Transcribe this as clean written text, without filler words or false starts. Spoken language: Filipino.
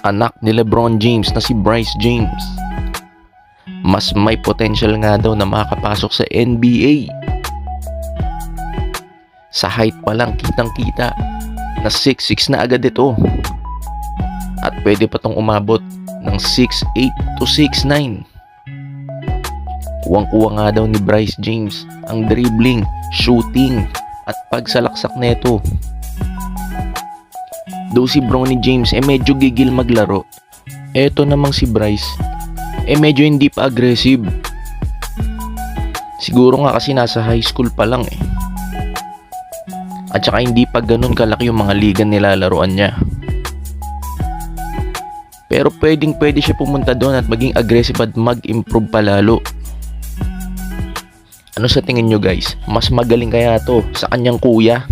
anak ni LeBron James na si Bryce James. Mas may potential nga daw na makakapasok sa NBA. Sa height pa lang kitang-kita na 6'6" na agad ito. At pwede pa tong umabot ng 6'8" to 6'9". Kuwang-kuwa nga daw ni Bryce James ang dribbling, shooting at pagsalaksak neto. Though si Bronny James medyo gigil maglaro, eto namang si Bryce medyo hindi pa aggressive. Siguro nga kasi nasa high school pa lang At saka hindi pa ganun kalaki yung mga liga nilalaroan niya. Pero pwede siya pumunta doon at maging aggressive at mag-improve palalo. Ano sa tingin nyo guys? Mas magaling kaya to sa kanyang kuya?